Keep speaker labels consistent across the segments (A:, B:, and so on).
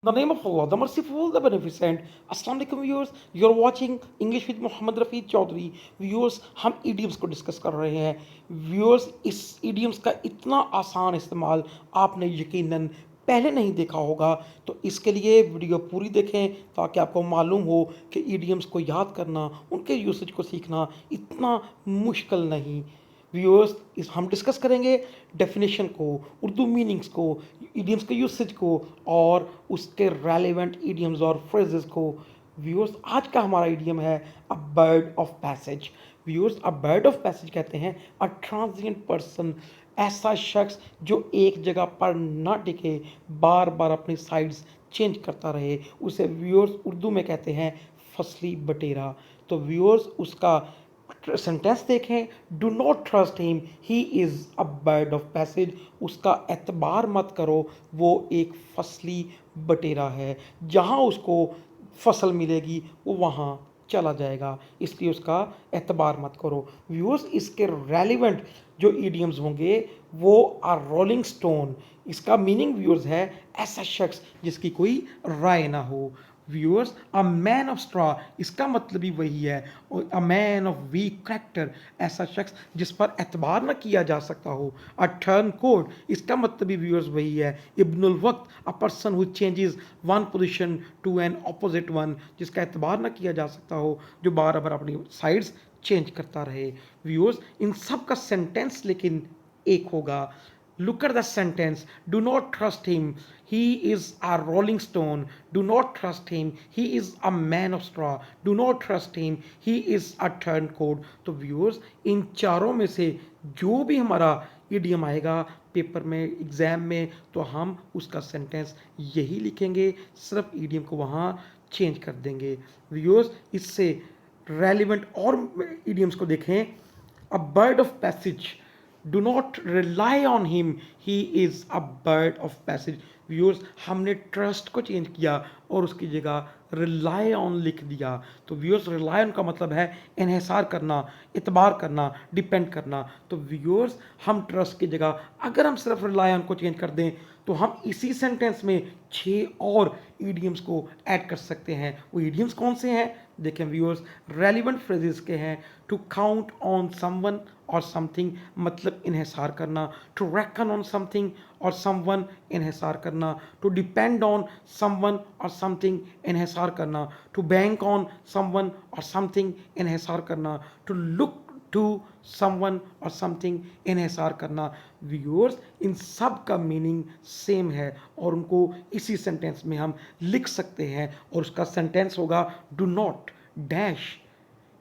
A: The name of Allah, the merciful, the beneficent. अस्सलाम वालेकुम viewers, you are watching English with Mohammad Rafi Chaudhry. Viewers, हम idioms को discuss कर रहे हैं। व्यूअर्स, इस इडियम्स का इतना आसान इस्तेमाल आपने यकीनन पहले नहीं देखा होगा, तो इसके लिए वीडियो पूरी देखें ताकि आपको मालूम हो कि इडियम्स को याद करना, उनके यूसेज को सीखना इतना मुश्किल नहीं। व्यूअर्स, इस हम डिस्कस करेंगे डेफिनेशन को, उर्दू मीनिंग्स को, इडियम्स के यूसेज को और उसके रेलेवेंट इडियम्स और फ्रेजेस को। व्यूअर्स, आज का हमारा इडियम है अ bird of passage. Viewers, a bird of passage कहते हैं अ ट्रांजिएंट पर्सन, ऐसा शख्स जो एक जगह पर ना टिके, बार बार अपनी साइड्स चेंज करता रहे, उसे व्यूअर्स उर्दू में कहते हैं फसली बटेरा। तो व्यूअर्स, उसका सेंटेंस देखें, do not trust him, he is a bird of passage. उसका एतबार मत करो, वो एक फसली बटेरा है, जहाँ उसको फसल मिलेगी वो वहाँ चला जाएगा, इसलिए उसका एतबार मत करो। व्यूअर्स, इसके रेलिवेंट जो ईडियम्स होंगे वो आर रोलिंग स्टोन। इसका मीनिंग व्यूअर्स है ऐसा शख्स जिसकी कोई राय ना हो। Viewers, a man of straw, इसका मतलब भी वही है। और a man of weak character, ऐसा शख्स जिस पर एतबार न किया जा सकता हो। अ टर्न कोड, इसका मतलब भी व्यूअर्स वही है। इब्नुल वक्त, a person who changes one position to an opposite one, जिसका एतबार न किया जा सकता हो, जो बार बार अपनी साइड्स चेंज करता रहे। व्यूअर्स, इन सब का सेंटेंस लेकिन एक होगा। Look at the sentence. Do not trust him. He is a rolling stone. Do not trust him. He is a man of straw. Do not trust him. He is a turncoat. तो viewers, इन चारों में से जो भी हमारा idiom आएगा paper में, exam में, तो हम उसका सेंटेंस यही लिखेंगे, सिर्फ इडियम को वहाँ चेंज कर देंगे। व्यूअर्स, इससे रेलिवेंट और इडियम्स को देखें। अ bird of passage, do not rely on him, he is a bird of passage. Viewers, हमने ट्रस्ट को चेंज किया और उसकी जगह रिलाई ऑन लिख दिया। तो व्यूअर्स, रिलाई ऑन का मतलब है इन्हिसार करना, इतबार करना, डिपेंड करना। तो व्यूअर्स, हम ट्रस्ट की जगह अगर हम सिर्फ रिलाई ऑन को चेंज कर दें तो हम इसी सेंटेंस में 6 और ईडियम्स को ऐड कर सकते हैं। वो ईडियम्स कौन से हैं देखें व्यूअर्स, रेलिवेंट फ्रेजेस के हैं। टू काउंट ऑन समवन और समथिंग, मतलब इन्हिसार करना। टू रेकन ऑन समथिंग और समवन, इन्हिसार करना। टू डिपेंड ऑन समवन और समथिंग, इन्हिसार करना। टू बैंक ऑन समवन और समथिंग, इन्हिसार करना। टू लुक टू समवन और समथिंग, इन्हिसार करना। व्यूअर्स, इन सब का मीनिंग सेम है और उनको इसी सेंटेंस में हम लिख सकते हैं और उसका सेंटेंस होगा do not dash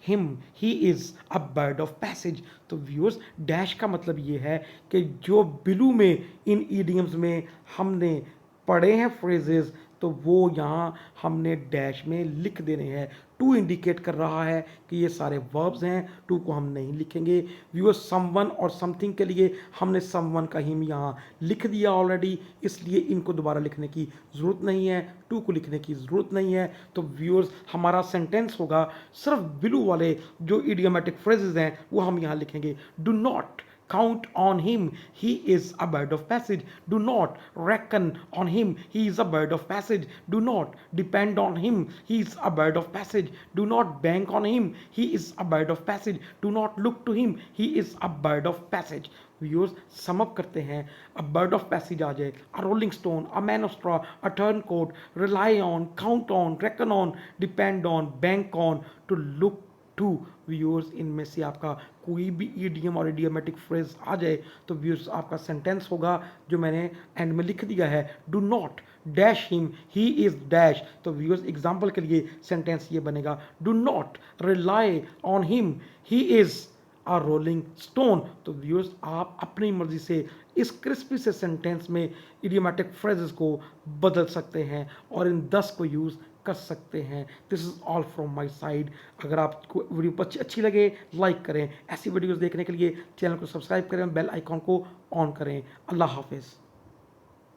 A: him, he is a bird of passage. तो व्यूअर्स, डैश का मतलब ये है कि जो बिलू में इन ईडियम्स में हमने पढ़े हैं फ्रेजेस, तो वो यहाँ हमने डैश में लिख देने हैं। टू इंडिकेट कर रहा है कि ये सारे वर्ब्स हैं, टू को हम नहीं लिखेंगे। व्यूअर्स, समवन और समथिंग के लिए हमने समवन का हिम यहाँ लिख दिया ऑलरेडी, इसलिए इनको दोबारा लिखने की ज़रूरत नहीं है, टू को लिखने की ज़रूरत नहीं है। तो व्यूअर्स, हमारा सेंटेंस होगा सिर्फ बिलू वाले जो इडियोमेटिक फ्रेजेस हैं वो हम यहाँ लिखेंगे। Do not count on him, he is a bird of passage. Do not reckon on him, he is a bird of passage. Do not depend on him, he is a bird of passage. Do not bank on him, he is a bird of passage. Do not look to him, he is a bird of passage. Viewers, sum up करते हैं। A bird of passage आ जाए, a rolling stone, a man of straw, a turncoat, rely on, count on, reckon on, depend on, bank on, to look to. Viewers, इनमें से आपका कोई भी idiom और इडियोमेटिक फ्रेज आ जाए तो व्यूअर्स, आपका सेंटेंस होगा जो मैंने एंड में लिख दिया है। Do not dash him, he is dash. तो व्यूअर्स, एग्जाम्पल के लिए सेंटेंस ये बनेगा, do not rely on him, he is a rolling stone. तो व्यूअर्स, आप अपनी मर्जी से इस क्रिस्पी से सेंटेंस में इडियोमेटिक फ्रेजेस को बदल सकते हैं और इन 10 को यूज़ कर सकते हैं। This is all from my side. अगर आपको वीडियो अच्छी लगे लाइक करें, ऐसी वीडियोज़ देखने के लिए चैनल को सब्सक्राइब करें, बेल आइकॉन को ऑन करें। अल्लाह हाफिज़।